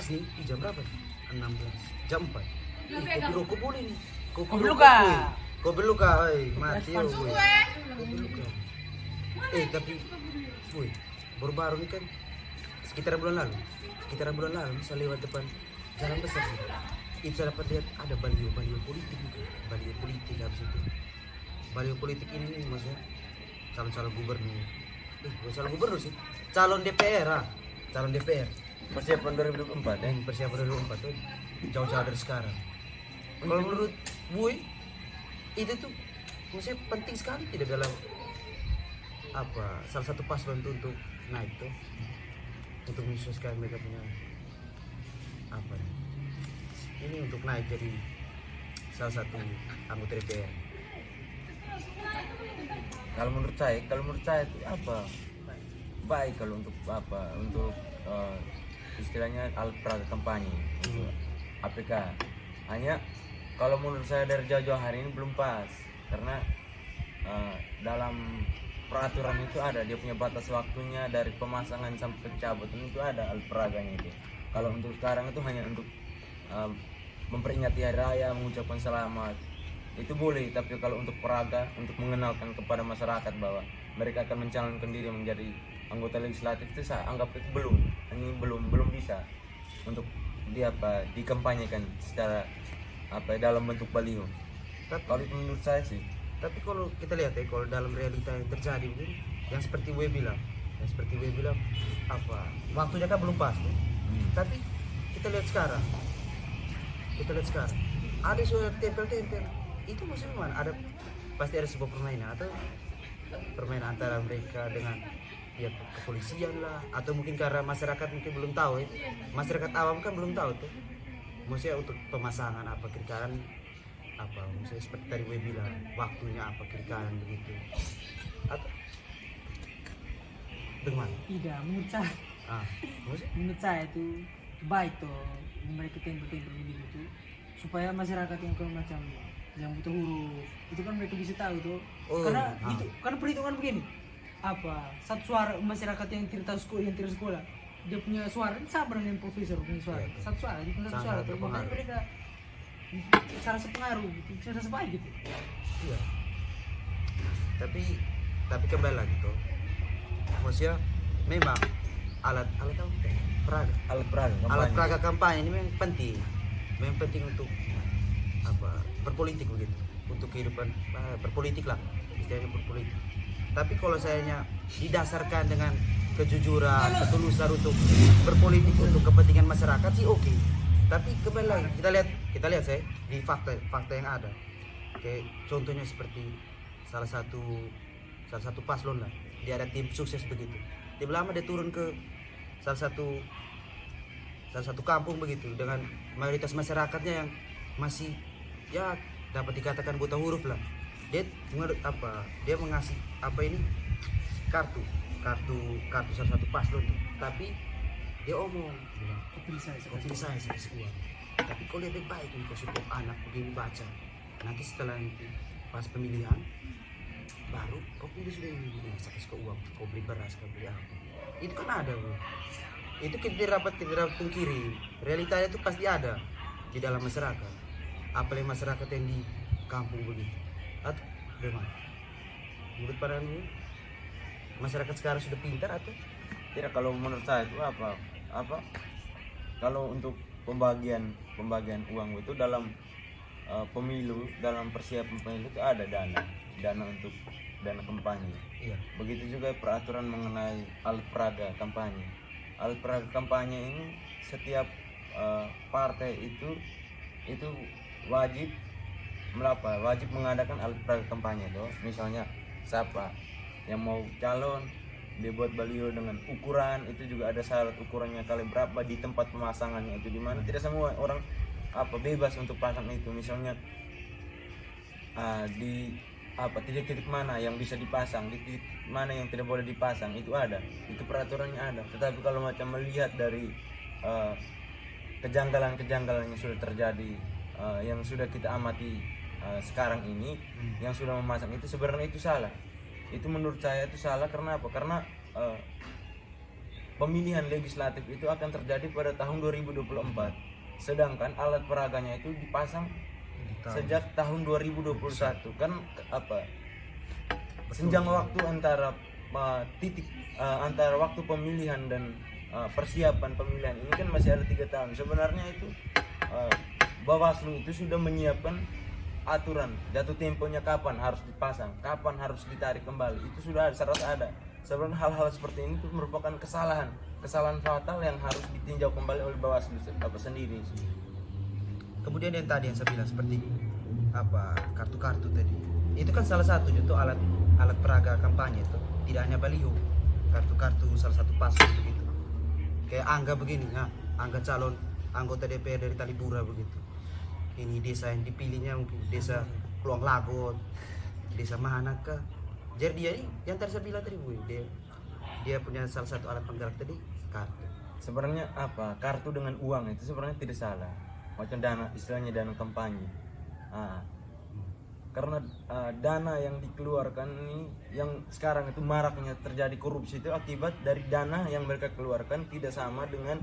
pas nih di jam berapa? 16 jam 4. Kopi rokok boleh nih. Kopi luka. Kopi luka, mati yo gue. Kopi luka. Tapi, woi, baru-baru ini kan sekitar bulan lalu saya lewat depan jalan besar sih. Itu saya dapat lihat ada baliho politik gitu. Baliho politik habis itu. Baliho politik ini maksudnya calon gubernur. Bukan calon gubernur sih. Calon DPR ah. Calon DPR. Persiapan 2024 ya. Persiapan 2024 tuh jauh-jauh dari sekarang. Kalau menurut Boy itu tuh maksudnya penting sekali tidak dalam salah satu paslon itu untuk naik tuh untuk mensukseskan mereka punya ini untuk naik jadi salah satu anggota DPR. Kalau menurut saya itu baik kalau untuk istilahnya alat peraga kampanye untuk APK. Hanya kalau menurut saya dari jauh-jauh hari ini belum pas karena dalam peraturan itu ada dia punya batas waktunya dari pemasangan sampai pencabutan itu ada alat peraganya itu. Kalau untuk sekarang itu hanya untuk memperingati hari raya, mengucapkan selamat itu boleh, tapi kalau untuk peraga untuk mengenalkan kepada masyarakat bahwa mereka akan mencalonkan diri menjadi anggota legislatif itu saya anggap itu belum bisa untuk dikampanyekan secara dalam bentuk baliho. Kalau itu menurut saya sih. Tapi kalau kita lihat ya, kalau dalam realita yang terjadi begini, yang seperti gue bilang, waktunya kan belum pas. Tapi kita lihat sekarang, ada suara tempel, itu maksudnya mana? Pasti ada sebuah permainan atau permainan antara mereka dengan kepolisian lah, atau mungkin karena masyarakat mungkin belum tahu ya, masyarakat awam kan belum tahu tuh, maksudnya untuk pemasangan kiri kanan misalnya seperti tadi gue bilang waktunya kiri kanan begitu atau bagaimana? Tidak, menurut saya menurut saya itu baik tuh mereka tempel begitu tuh supaya masyarakat yang macam yang butuh huruf itu kan mereka bisa tahu tuh karena itu karena perhitungan begini satu suara masyarakat yang tidak tahu sekolah dia punya suara sama dengan profesor punya suara satu suara dia punya satu suara tuh makanya mereka cara sepengaruh gitu, cara sebaik gitu. Iya. Tapi kembali lagi tuh, maksudnya memang alat peraga kampanye ini memang penting untuk berpolitik begitu, untuk kehidupan berpolitik lah, istilahnya berpolitik. Tapi kalau sayanya didasarkan dengan kejujuran, ketulusan untuk berpolitik untuk kepentingan masyarakat sih oke. Tapi kembali lagi kita lihat saya di fakta yang ada. Kayak contohnya seperti salah satu paslon lah, dia ada tim sukses begitu. Dia lama dia turun ke salah satu kampung begitu dengan mayoritas masyarakatnya yang masih ya dapat dikatakan buta huruf lah. Dia mengasih kartu salah satu paslon tuh. Tapi dia omong Kopi saya kasih uang. Tapi kau lebih baik nih kau support anak begini baca. Nanti setelah itu pas pemilihan baru kau pilih sudah ini saya kasih kau uang, kau beli beras, kau beli apa. Itu kan ada bro. Itu kita tidak dapat pungkiri. Realitanya itu pasti ada di dalam masyarakat. Apalagi masyarakat yang di kampung begitu. Atau bagaimana? Menurut pandanganmu masyarakat sekarang sudah pintar atau tidak? Kalau menurut saya itu kalau untuk pembagian uang itu dalam pemilu, dalam persiapan pemilu itu ada dana untuk dana kampanye. Iya. Begitu juga peraturan mengenai alat peraga kampanye. Alat peraga kampanye ini setiap partai itu wajib mengadakan alat peraga kampanye tuh. Misalnya siapa yang mau calon dia buat baliho dengan ukuran, itu juga ada syarat ukurannya kali berapa, di tempat pemasangannya itu di mana. Tidak semua orang bebas untuk pasang itu. Misalnya di titik-titik mana yang bisa dipasang, di titik mana yang tidak boleh dipasang, itu ada, itu peraturannya ada. Tetapi kalau macam melihat dari kejanggalan yang sudah terjadi, yang sudah kita amati sekarang ini, yang sudah memasang itu sebenarnya itu salah. Itu menurut saya itu salah karena apa? Karena pemilihan legislatif itu akan terjadi pada tahun 2024, sedangkan alat peraganya itu dipasang sejak tahun 2021. Kan apa, senjang waktu antara antara waktu pemilihan dan persiapan pemilihan ini kan masih ada 3 tahun. Sebenarnya itu Bawaslu itu sudah menyiapkan aturan jatuh temponya, kapan harus dipasang, kapan harus ditarik kembali, itu sudah ada, serasa ada. Sebenarnya hal-hal seperti ini itu merupakan kesalahan fatal yang harus ditinjau kembali oleh Bawaslu sendiri. Kemudian yang tadi yang saya bilang seperti apa, kartu-kartu tadi, itu kan salah satu itu alat peraga kampanye itu, tidak hanya baliho, kartu-kartu salah satu paslon begitu. Kayak Angga begini, nah, Angga calon anggota DPR dari Talipura begitu. Ini desa yang dipilihnya mungkin desa Peluang Lagot, desa Mahanaka. Jadi dia ini yang tadi saya bilang tadi, dia punya salah satu alat penggerak tadi, kartu. Sebenarnya apa, kartu dengan uang itu sebenarnya tidak salah, macam dana, istilahnya dana kampanye. Karena dana yang dikeluarkan ini, yang sekarang itu maraknya terjadi korupsi itu akibat dari dana yang mereka keluarkan tidak sama dengan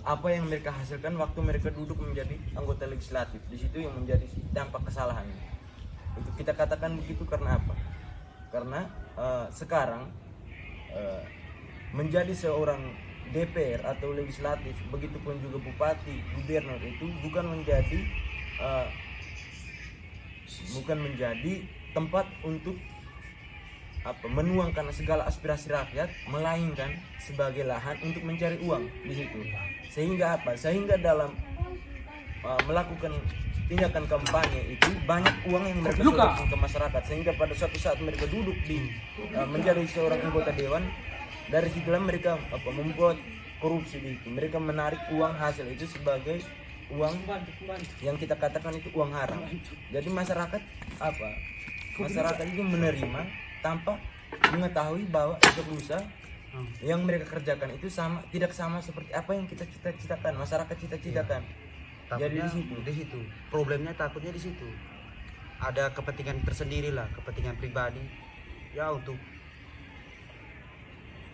apa yang mereka hasilkan waktu mereka duduk menjadi anggota legislatif. Di situ yang menjadi dampak kesalahan. Itu kita katakan begitu karena apa? Karena sekarang menjadi seorang DPR atau legislatif, begitupun juga bupati, gubernur itu bukan menjadi tempat untuk menuangkan segala aspirasi rakyat, melainkan sebagai lahan untuk mencari uang di situ. Sehingga dalam melakukan tindakan kampanye itu banyak uang yang mereka berikan ke masyarakat, sehingga pada suatu saat mereka duduk di menjadi seorang anggota dewan, dari situlah mereka membuat korupsi di itu. Mereka menarik uang hasil itu sebagai uang yang kita katakan itu uang haram. Jadi masyarakat itu menerima tanpa mengetahui bahwa eksekusi yang mereka kerjakan itu tidak sama seperti apa yang kita cita-citakan, masyarakat cita-citakan. Jadi di situ problemnya, takutnya di situ ada kepentingan tersendiri lah, kepentingan pribadi ya, untuk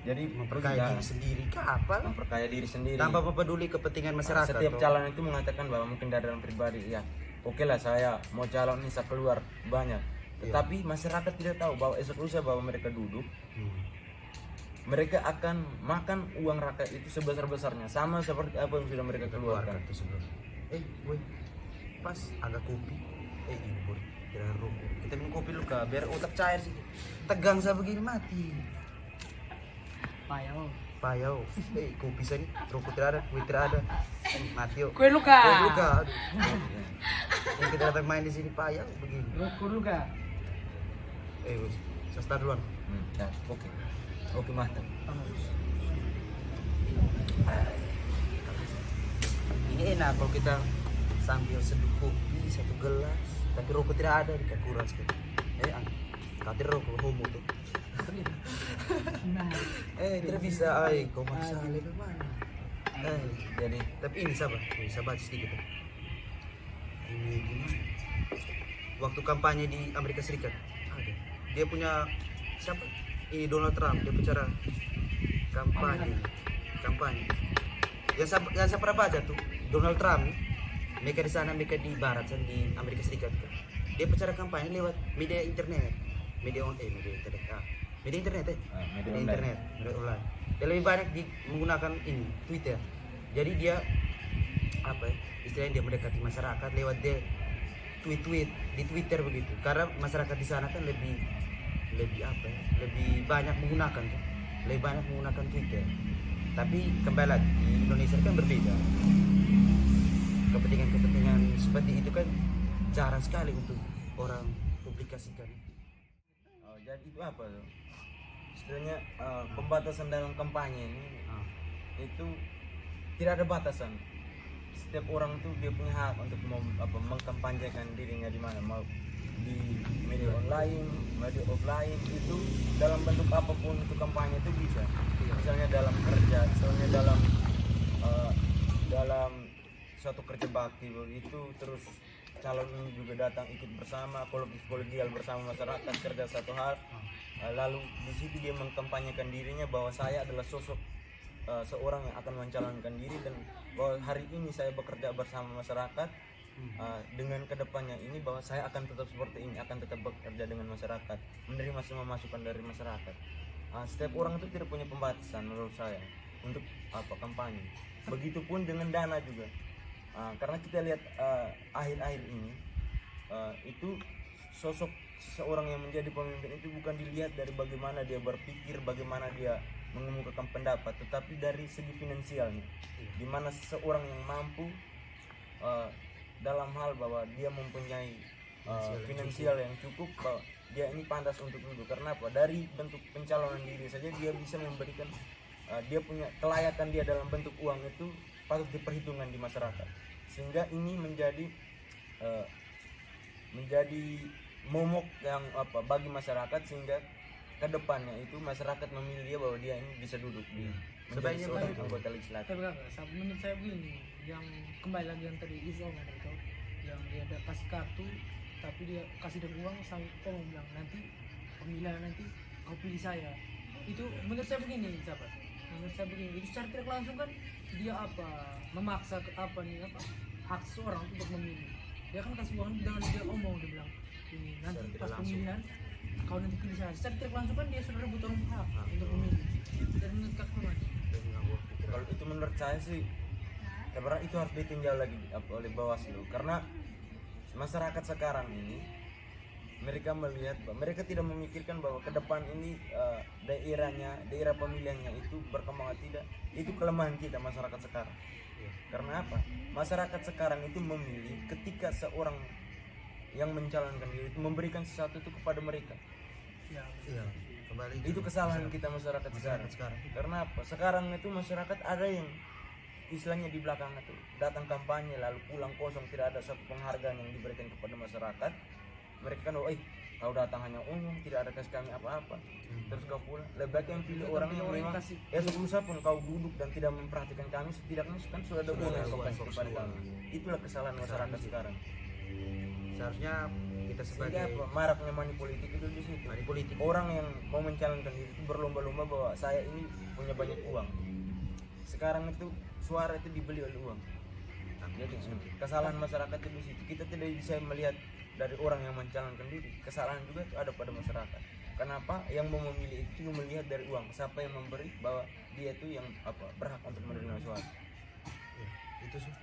jadi memperkaya diri sendiri memperkaya diri sendiri tanpa peduli kepentingan masyarakat. Setiap calon itu mengatakan bahwa mungkin dari pribadi, ya oke lah saya mau calon ini saya keluar banyak, tetapi masyarakat tidak tahu bahwa esok lusa bahwa mereka duduk, mereka akan makan uang rakyat itu sebesar-besarnya, sama seperti apa yang sudah mereka keluarkan. Pas agak kopi, kira rokok, kita minum kopi dulu kak, biar otak cair sih. Tegang saya begini mati. Payau. Kopi saya nih, rokok tidak ada, kue tidak ada, mati yo. Kue luka. Yang kita datang main di sini payau begini. Rokok luka. Saya start duluan. Ya, oke mantap. Ini enak kalau kita sambil seduh kopi 1 gelas, tapi rokok tidak ada, kurang sekali. Kadir rokok homo tuh. Tidak bisa, kau maksa lebih mana? Jadi tapi ini sabar sedikit. Ini gimana? Waktu kampanye di Amerika Serikat ada, dia punya siapa? Ini Donald Trump, dia bicara kampanye. Yang saya pernah baca tuh, Donald Trump, mereka di sana, mereka di barat, di Amerika Serikat kan. Dia bicara kampanye lewat media internet, media internet. Dia lebih banyak menggunakan ini Twitter. Jadi dia istilahnya dia mendekati masyarakat lewat dia tweet di Twitter begitu. Karena masyarakat di sana kan lebih banyak menggunakan Twitter. Tapi kembali lagi di Indonesia kan berbeda. Kepentingan seperti itu kan jarang sekali untuk orang publikasikan. Jadi itu apa tuh? Istilahnya pembatasan dalam kampanye ini itu tidak ada batasan. Setiap orang tuh dia punya hak untuk mengkampanyekan dirinya di mana, mau di media online, media offline, itu dalam bentuk apapun itu kampanye itu bisa. Misalnya dalam kerja, misalnya dalam suatu kerja bakti begitu, terus calon ini juga datang ikut bersama, kolegial bersama masyarakat kerja satu hal, lalu di situ dia mengkampanyekan dirinya bahwa saya adalah sosok seorang yang akan mencalonkan diri, dan bahwa hari ini saya bekerja bersama masyarakat, dengan kedepannya ini bahwa saya akan tetap seperti ini, akan tetap bekerja dengan masyarakat, menerima semua masukan dari masyarakat. Setiap orang itu tidak punya pembatasan menurut saya untuk kampanye. Begitupun dengan dana juga. Karena kita lihat akhir-akhir ini itu sosok seseorang yang menjadi pemimpin itu bukan dilihat dari bagaimana dia berpikir, bagaimana dia mengemukakan pendapat, tetapi dari segi finansialnya, di mana seseorang yang mampu dalam hal bahwa dia mempunyai finansial yang cukup, bahwa dia ini pantas untuk duduk. Karena apa? Dari bentuk pencalonan diri saja dia bisa memberikan, dia punya kelayakan dia dalam bentuk uang itu patut diperhitungkan di masyarakat, sehingga ini menjadi momok yang bagi masyarakat, sehingga kedepannya itu masyarakat memilih dia bahwa dia ini bisa duduk di menjadi seorang anggota legislatif. Tapi enggak, menurut saya begini, yang kembali lagi yang tadi Izo ngomong itu, yang dia ada kasih kartu tapi dia kasih dan uang sampai tolong bilang nanti pemilihan nanti kau pilih saya. Itu menurut saya begini, sahabat. Menurut saya begini, itu secara tidak langsung kan dia memaksa hak seorang untuk memilih. Dia kan kasih uang dengan dia omong, dia bilang ini nanti pas pemilihan kau nanti pilih saya. Secara tidak langsung kan dia sudah rebut orang hak untuk memilih. Dan menurut kakak gimana? Kalau itu menurut saya sih, sebenarnya itu harus ditinjau lagi oleh Bawaslu, karena masyarakat sekarang ini mereka melihat, mereka tidak memikirkan bahwa ke depan ini daerah pemilihannya itu berkembang atau tidak. Itu kelemahan kita masyarakat sekarang. Karena apa? Masyarakat sekarang itu memilih ketika seorang yang mencalonkan diri itu memberikan sesuatu itu kepada mereka. Iya, kembali Itu kesalahan kita masyarakat sekarang. Karena apa? Sekarang itu masyarakat ada yang istilahnya di belakang itu datang kampanye lalu pulang kosong, tidak ada satu penghargaan yang diberikan kepada masyarakat. Mereka kan kau datang hanya umum, tidak ada kasih kami apa-apa, terus kau pulang. Lebih baik yang pilih orang yang memang sebelum pun kau duduk dan tidak memperhatikan kami, setidaknya kan sudah ada uang yang kau kasih kepada kami. Itulah kesalahan masyarakat sekarang. Seharusnya kita sebagai Sehingga maraknya money politik itu di situ. money politik. Orang yang mau mencalonkan diri itu berlomba-lomba bahwa saya ini punya banyak uang. Sekarang itu suara itu dibeli oleh uang. Jadi kesalahan masyarakat itu di situ. Kita tidak bisa melihat dari orang yang mencalonkan diri. Kesalahan juga itu ada pada masyarakat. Kenapa? Yang mau memilih itu melihat dari uang. Siapa yang memberi, bahwa dia itu yang berhak untuk menerima suara. Itu sih.